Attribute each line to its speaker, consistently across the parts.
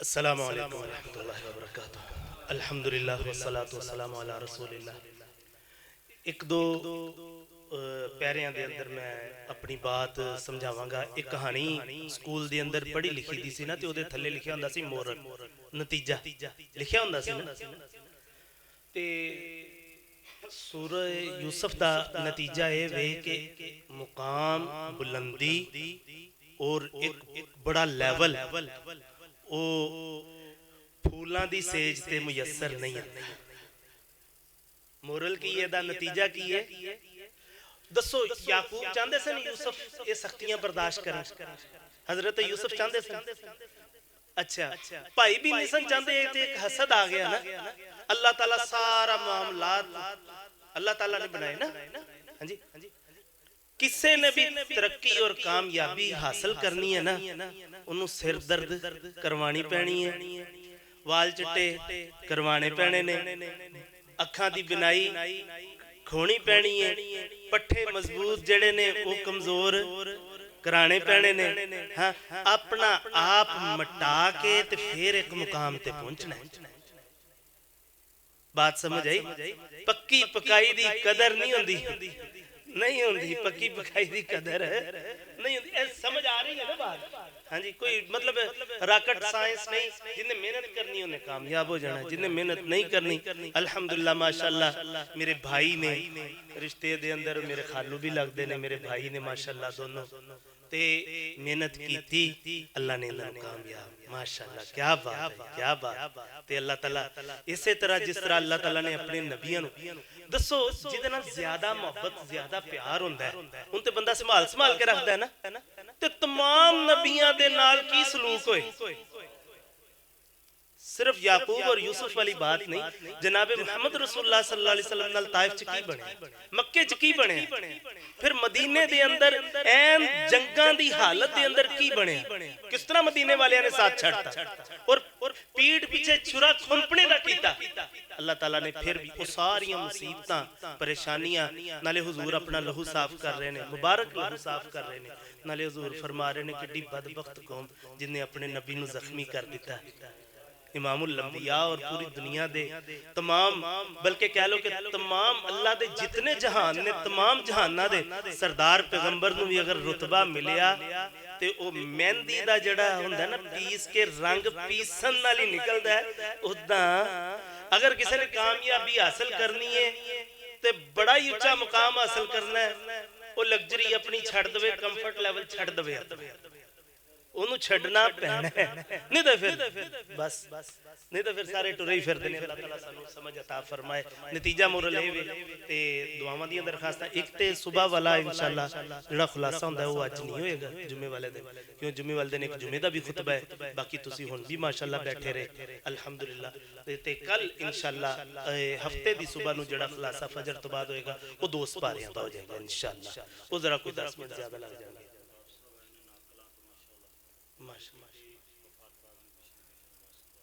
Speaker 1: अस्सलामु अलैकुम वरहमतुल्लाहि वबरकातुह। अल्हम्दुलिल्लाह वस्सलातु वस्सलामु अला रसूलिल्लाह। एक दो पैरियां दे अंदर मैं अपनी बात समझावांगा। एक कहानी स्कूल दे अंदर पढ़ी लिखी दी सी ना, ते ओदे थल्ले लिखिया हुंदा सी मोरल, नतीजा लिखिया हुंदा सी ना। ते सूरह यूसुफ दा नतीजा ये वे कि मुकाम, बुलंदी और एक बड़ा लेवल ओ फूलों की सेज ते मुयसर नहीं आता। मोरल की है, दा नतीजा की है? दसो, याकूब चाहते सन यूसुफ ये सख्तियां बर्दाश्त करें? हजरत यूसुफ चाहते सन? अच्छा, भाई भी नहीं सन चाहते। एक हसद आ गया ना। अल्लाह ताला सारा मामला अल्लाह ताला ने बनाए ना। हाँ जी, किसी ने भी तरक्की और कामयाबी हासिल करनी है ना, उन्होंने सिर दर्द करवानी पैनी है, वाल चिट्टे करवाने पैने ने, अखां दी बिनाई खोनी पैनी है, पट्ठे मजबूत जड़े ने वो कमजोर कराने पैने ने। हाँ, अपना आप मटा के ते फिर एक मुकाम ते पहुंचना है। बात समझ आई? पक्की पकाई दी कदर नहीं होंदी, नहीं होंदी। पक्की पकाई दी कदर नहीं होंदी। समझ आ रही है ना बात? हाँ जी, कोई मतलब रॉकेट साइंस नहीं। जिन्हें मेहनत करनी उन्हें कामयाब हो जाना, जिन्हें मेहनत नहीं करनी अल्हम्दुलिल्लाह माशाल्लाह। मेरे भाई ने रिश्ते दे अंदर मेरे खालू भी लगते ने, मेरे भाई ने माशाल्लाह दोनों ते मेहनत की थी, अल्लाह ने इन्हें कामयाब माशाल्लाह। क्या बात है, क्या बात। ते अल्लाह ताला इसे तरह जिस तरह अल्लाह ताला ने अपने नबियों दसो जिहदे नाल ज्यादा मोहब्बत ज्यादा प्यार हुंदा है, उन ते बंदा संभाल संभाल के रखदा है ना। ते तमाम नबियां दे नाल की सलूक होए। सिर्फ याकूब और यूसुफ वाली बात नहीं, जनाबे मुहम्मद रसूलुल्लाह सल्लल्लाहु अलैहि वसल्लम नाल ताइफ च की बने, मक्के च की बने, फिर मदीने दे अंदर ऐन जंगां दी हालत दे अंदर की बने, किस तरह मदीने वालियां ने साथ छड़ता और पीठ पीछे छुरा खुंपने दा कीता। अल्लाह ताला ने फिर भी वो सारी मुसीबतां परेशानियां नाले हुजूर अपना लहू साफ कर रहे ने, मुबारक लहू साफ कर रहे ने, नाले हुजूर फरमा रहे ने किड्डी बदबख्त कौम जिन्हें अपने नबी नू जख्मी कर दिता। इमामुल अंबिया और पूरी दुनिया दे तमाम, बल्कि कह लो कि तमाम अल्लाह दे जितने जहान ने, तमाम जहाना दे सरदार पैगंबर नू भी अगर रुतबा मिलिया ते ओ मेहंदी दा जड़ा हुंदा ना, पीस के रंग पीसन नाल ही निकलदा है। उदा अगर किसी ने कामयाबी हासिल करनी है ते बड़ा ही उच्चा मुकाम हासिल करना है, वो लग्जरी अपनी छड़ दवे, कंफर्ट लेवल छड़ दवे, ओनू छड़ना पैना है। नहीं तो फिर बस, नहीं तो फिर सारे टुरे ही फिरदे ने। अल्लाह ताला सानू समझ अता फरमाए। नतीजा मुरल है वे ते दुआवां दी दरखास्तां। एक ते सुबह वाला इंशाअल्लाह जेड़ा खुलासा हुंदा है वो अज नहीं होएगा, जुमे वाले दिन, क्यों जुमे वाले दिन एक जुमे दा भी खुतबा है। बाकी तुसी हुण भी माशाअल्लाह बैठे रहे अल्हम्दुलिल्लाह। ते कल इंशाअल्लाह हफ्ते दी सुबह नु जेड़ा खुलासा फजर तो बाद होएगा वो 2 पारियां दा हो जाएगा इंशाअल्लाह। वो जरा कोई 10 मिनट ज्यादा लग जाएंगे।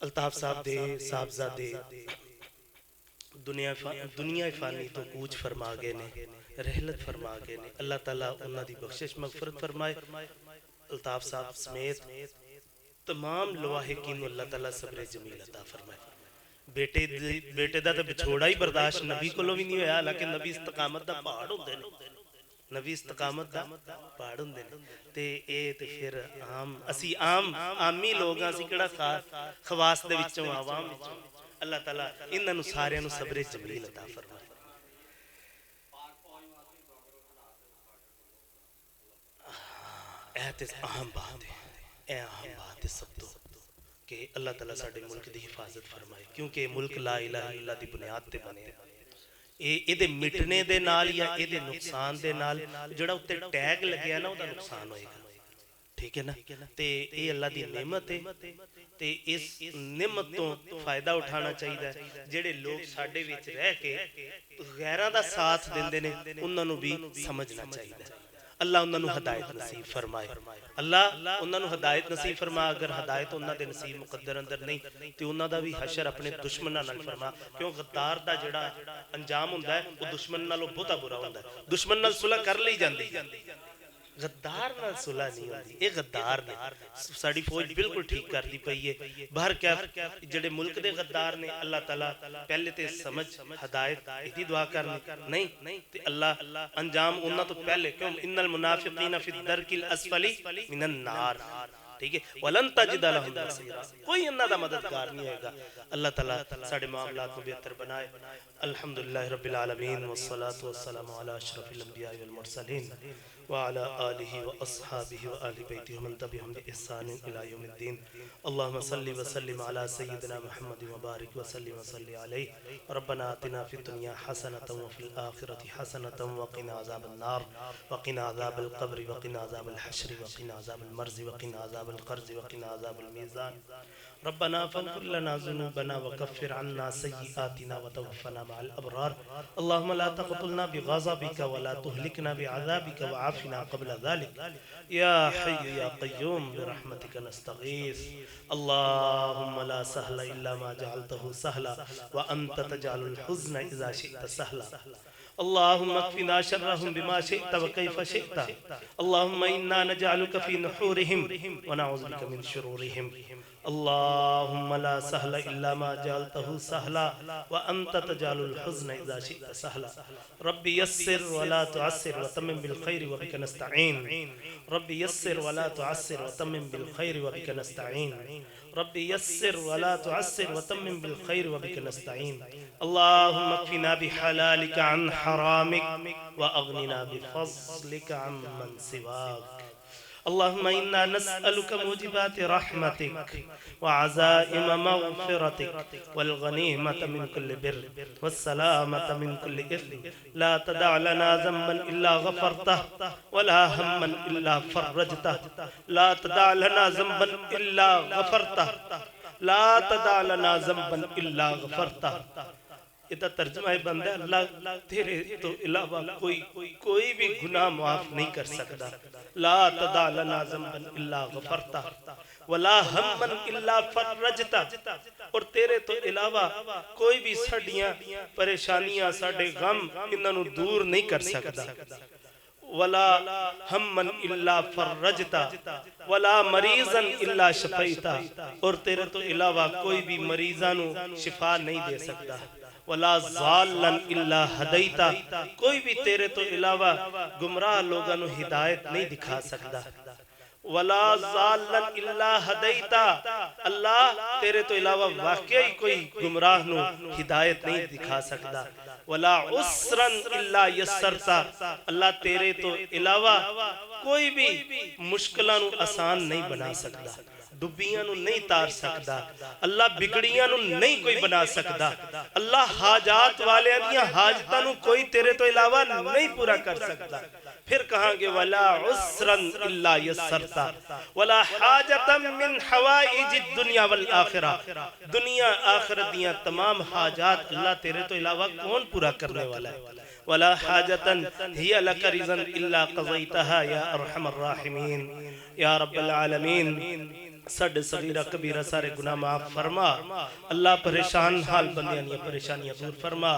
Speaker 1: अल्ताफ साहब दे साहबजादे दुनिया फानी तो कूच फरमा गए ने, रहलत फरमा गए ने। अल्लाह ताला उन्हां दी बख्शिश मगफरत फरमाए। अल्ताफ साहब समेत तमाम लवाहिकीन नूं अल्लाह ताला सब्र जमील अता फरमाए। बेटे दा तो विछोड़ा ही बर्दाश्त नबी कोलों भी नहीं होया, हालांकि नबी इस्तकामत दा पहाड़ हुंदे ने, नबी इस्तकामत दा पहाड़ हुंदे ने। ते ए ते फिर आम असी आमी लोग असी किहड़ा खवास दे विचों आवाम विचों। अल्लाह ताला इन्हां नूं सारियां नूं सब्र जमील अता फरमाए। ए ते अहम बात है, ए अहम बात है सब तो कि अल्लाह ताला साडे मुल्क दी हिफाजत फरमाए, क्योंकि मुल्क ला इलाहा इल्लल्लाह दी बुनियाद ते बने। ये मिटने दे नाल या ये नुकसान दे नाल जिहड़ा उत्ते टैग लग्या ना उहदा नुकसान होएगा। ठीक है ना? ते ये अल्लाह दी नेमत है ते इस नेमत तो फायदा उठाना चाहिए। जिहड़े लोग साडे विच रह के गैरां दा साथ दिंदे ने उन्हां नूं भी समझना चाहिए। अल्लाह उन्हां नूं हदायत नसीब फरमाए, अल्लाह उन्हां नूं हदायत नसीब फरमा। अगर हदायत उन्हां दे नसीब मुकद्दर अंदर नहीं तो उन्हां दा भी हशर अपने दुश्मनां नाल फरमा। क्यों गद्दार दा जिहड़ा अंजाम हुंदा है वो दुश्मन नालों बहुता बुरा हुंदा है। दुश्मन नाल सुलह कर ली जांदी, गद्दार नाल सुलह नहीं होती। ये गद्दार ने साडी फौज बिल्कुल ठीक करती पई है। बाहर क्या जेडे मुल्क दे गद्दार ने अल्लाह ताला पहले ते समझ हिदायत इदी दुआ करनी नहीं ते अल्लाह अंजाम उन्ना तो पहले क्यों इन्नल मुनाफिकीना फी दरकिल अस्फली मिनन नार, ठीक है, वलन तजिद लहुम नसीरा, कोई इन्ना दा मददगार नहीं होगा। अल्लाह ताला साडे मामलात को बेहतर बनाए। अल्हम्दुलिल्लाह रब्बिल आलमीन वस्सलातु वस्सलामु अला अशरफिल अंबिया वल मुरसलीन व अला आलिहि व अस्हाबिहि व आलि बैतिहि व मन तबिअहुम बि इहसान इला यौमिद्दीन। अल्लाहुम्मा सल्लि व सल्लिम अला सय्यिदिना मुहम्मद व बारिक व सल्लिम व सल्लि अलैहि। रब्बना आतिना फिद दुनिया हसनतन व फिल आखिरति हसनतन व क़िना अज़ाबन नार व क़िना अज़ाबल क़ब्र व क़िना अज़ाबल हश्र व क़िना अज़ाबल मर्ज़ व क़िना अज़ाबल क़र्ज़ व क़िना अज़ाबल मीज़ान। रब्बना फ़ग़फ़िर लना ज़ुनूबना व कफ़्फ़िर अन्ना सय्यिआतिना व तवफ़्फ़ना मअल अबरार। अल्लाहुम्मा ला तक़तुलना बिग़ज़बिका व ला तुहलिकना बिअज़ाबिका व आफ़िना क़ब्ल ज़ालिक या हय्यु या क़य्यूम बिरहमतिका नस्तग़ीस। अल्लाहुम्मा ला सहला इल्ला मा जअलतहु सहला व अंत तजअलुल हुज़्न इज़ा शि'ता सहला। अल्लाहुम्मा अक्फ़िना शर्रहुम बिमा शि'ता व कैफ़ शि'ता। अल्लाहुम्मा इन्ना नजअलुका फ़ी नुहूरिहिम व नऊज़ु बिका मिन शुरूरिहिम। अल्लाहुम्मा ला सहला इल्ला मा जअलतहु सहला व अंत तजअलुल हुज़्न इज़ा शि'ता सहला। रब्बी यस्सिर व ला तुअस्सिर व तम्मिम बिल खैरि व बिका नस्तईन। रब्बी यस्सिर व ला तुअस्सिर व तम्मिम बिल खैरि व बिका नस्तईन। रब्बी यस्सिर व ला तुअस्सिर व तम्मिम बिल खैरि व बिका नस्तईन। अल्लाहुम्मा अक्फ़िना बिहलालिका अन हरामिक व अग़निना बिफ़ज़लिका अम्मन सिवाक। अल्लाहुम्मा इन्ना नस्अलुका मूजिबाति रहमतिक व अज़ाइम मग़फ़िरतिक वल गनीमत मिन कुल्लि बिर्र वस्सलामत मिन कुल्लि इस्म। ला तदअ लना ज़म्बन इल्ला गफ़रतह वला हम्मन इल्ला फ़र्रजतह। ला तदअ लना ज़म्बन इल्ला गफ़रतह। ला तदअ लना ज़म्बन इल्ला गफ़रतह। इतना तर्जुमा है बंदा, अल्लाह तेरे तो अलावा कोई भी गुनाह माफ नहीं कर सकता। ला तदा लना ज़म्बन इल्ला गफ़रता वला हम्मन इल्ला फर्रजता, और तेरे तो अलावा कोई भी साडियां परेशानियां साडे गम इन्हां दूर नहीं कर सकता। वला हम्मन इल्ला फर्रजता वला मरीज़न इल्ला शफ़ैता, और तेरे तो अलावा कोई भी मरीज़ां नू शिफा नहीं दे सकता। वला ज़ालन इल्ला हदैता, कोई भी तेरे तो अलावा गुमराह लोगों को हिदायत नहीं दिखा सकता। वला ज़ालन इल्ला हदैता, अल्लाह तेरे तो अलावा वाकई कोई गुमराह नु हिदायत नहीं दिखा सकता। वला उस्रन इल्ला यस्सरता, अल्लाह तेरे तो अलावा कोई भी मुश्किलां नु आसान नहीं बना सकता। डुबियां नु नहीं तार सकता अल्लाह, बिगड़ियां नु नहीं कोई बना सकता अल्लाह। हाजात वाले दियां हाजतां नु कोई तेरे तो अलावा नहीं पूरा कर सकता। फिर कहांगे वला उस्रन इल्ला यस्सरता वला हाजतम मिन हवाइजिद दुनिया वल आखिरा, दुनिया आखिरत दियां तमाम हाजात अल्लाह तेरे तो अलावा कौन पूरा करने वाला है। वला हाजतन हिया लक रिज़न इल्ला क़ज़ैतहा या अरहमर राहिमीन या रब्बल आलमीन। सड सगीरा कबीरा सारे गुनाह माफ फरमा। अल्लाह परेशान हाल बंदियां दी परेशानियां दूर फरमा।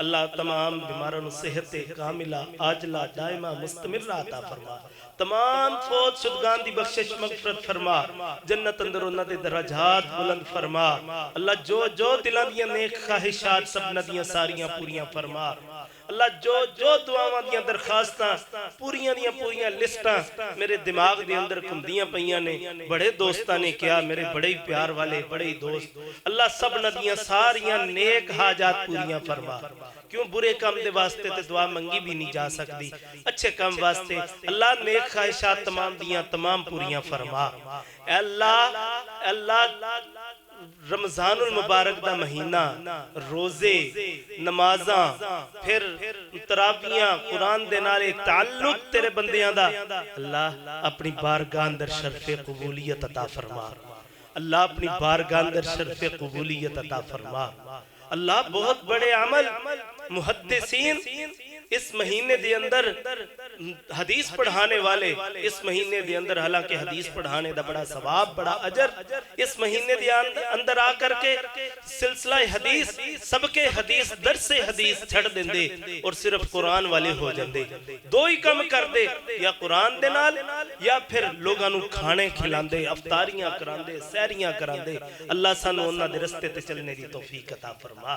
Speaker 1: अल्लाह तमाम बीमारां नू सेहत कामिला आजला दायमा मुस्तमिर अता फरमा। तमाम फौत शुदगान दी बख्शिश मगफरत फरमा। जन्नत अंदर उन्हां दे दराजात बुलंद फरमा। अल्लाह जो जो दिलां दी नेक ख्वाहिशात सब नदियां सारियां पूरियां फरमा। अल्लाह जो जो दुआवां दी दरखास्तां पूरियां दी पूरियां लिस्टां मेरे दिमाग दे अंदर घुमदियां पईयां ने। बड़े दोस्तां ने किया, मेरे बड़े ही प्यार वाले बड़े ही दोस्त, अल्लाह सब नदियां सारियां नेक हाजात पूरियां फरमा। क्यों बुरे काम दे वास्ते ते दुआ मंगी भी नहीं जा सकती, अच्छे काम वास्ते अल्लाह नेक ख्वाहिशात तमाम दियां तमाम पूरियां फरमा। अल्लाह अल्लाह रमजानुल मुबारक दा महीना, रोजे, नमाज़ां, फिर तरावियां, कुरान दे नाल ताल्लुक तेरे बंदियां दा, अल्लाह अपनी बारगाह अंदर शर्फ़े कबूलियत अता फरमा। अल्लाह अपनी बारगाह अंदर शर्फ़े कबूलियत अता फरमा। अल्लाह बहुत बड़े अमल मुहद्दिसीन इस महीने दे अंदर हदीस पढ़ाने वाले इस महीने दे अंदर, हालांकि हदीस पढ़ाने दा बड़ा सवाब बड़ा अजर, इस महीने दे अंदर आकर के सिलसिला हदीस सबके हदीस दरसे हदीस छड़ देंदे और सिर्फ कुरान वाले हो जाते। दो ही काम करते, या कुरान दे नाल या फिर लोगों नू खाने खिलांदे, अफ्तारियां करांदे, सहरियां करांदे। अल्लाह सानू उन्हां दे रस्ते ते चलने दी तौफीक अता फरमा।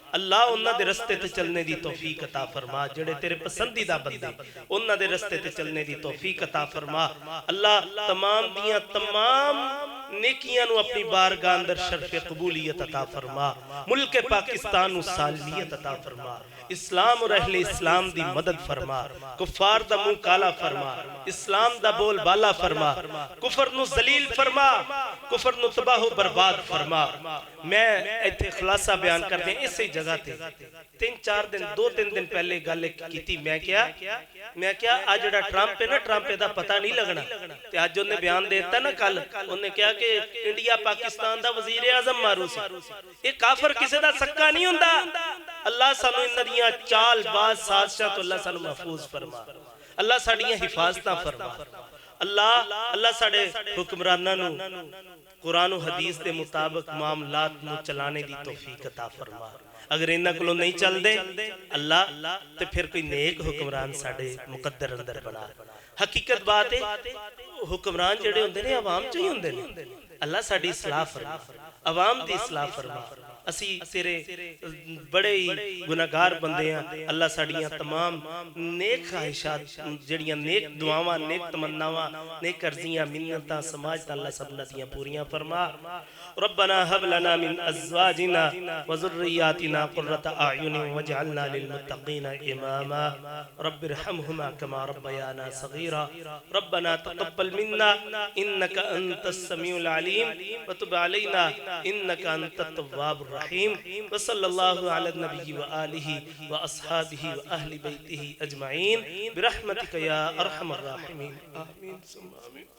Speaker 1: अल्लाह उन्हां दे रस्ते ते चलने दी तौफीक अता फरमा। जेड़े तेरे पसंदीदा बंदे उन्हां दे रस्ते ते चलने दी तौफीक अता फरमा। अल्लाह तमाम दियां तमाम नेकियां नु अपनी बारगाह अंदर शर्फ कबूलियत अता फरमा। मुल्क पाकिस्तान नु सालमियत अता फरमा। इस्लाम और अहले इस्लाम दी मदद फरमा। कुफार दा मुंह काला फरमा, इस्लाम दा बोल बाला फरमा। कुफर नु जलील फरमा, कुफर नु तबाह बर्बाद फरमा। मैं इत्थे खुलासा बयान कर दें इसी जगह ते 3-4 दिन 2-3 दिन पहले गल कीती। मैं क्या आज जेड़ा ट्रंप है ना, ट्रंप दा पता नहीं लगना। ते आज उन्हें बयान देता ना, कल उन्हें कहा कि इंडिया पाकिस्तान दा वजीर आजम मारू सी। ये काफर किसी दा सक्का नहीं हुंदा। अल्लाह सानू इन्हां दियां चाल बाज साजिशां तो अल्लाह सानू महफूज फरमा। अल्लाह साडियां हिफाजतां फरमा। अल्लाह साडे हुक्मरानां नू कुरान और हदीस के मुताबिक मामलात नू चलाने की तौफीक अता फरमा। अगर इन्हां कोलों नहीं चलदे अल्लाह ते फिर कोई नेक हुक्मरान साडे मुकद्दर अंदर बना। हकीकत बात है, हुक्मरान जेड़े हुंदे ने आवाम च ही हुंदे ने। अल्लाह साडी इस्लाह फरमा, आवाम दी इस्लाह फरमा। असी तेरे बड़े ही गुनाहगार बंदे हैं। अल्लाह साडियां तमाम नेक ख्वाहिशात, जड़ियां नेक दुआवां, नेक तमन्नावां, नेक अर्जियां, मिन्नतां समाज अल्लाह सबना दियां पूरियां फरमा। रब्बना हब लना मिन अज़वाजिना व ज़ुर्रिय्यातिना क़ुर्रता अयुन वजअलना लिल मुत्तक़ीना इमामा। रब्बिरहमहुमा कमा रब्बयाना सगीरा। रब्बना तक़ब्बल मिन्ना इन्नका अंतस समीउल अलीम व तुब अलैना इन्नका अंतत तव्वाबुर रहीम। व सल्लल्लाहु अला नबी व आलिहि व अस्हाबिहि व अहलि बैतिहि अजमईन बिरहमतिका या अरहमर राहिमीन। आमीन सुम्मा आमीन।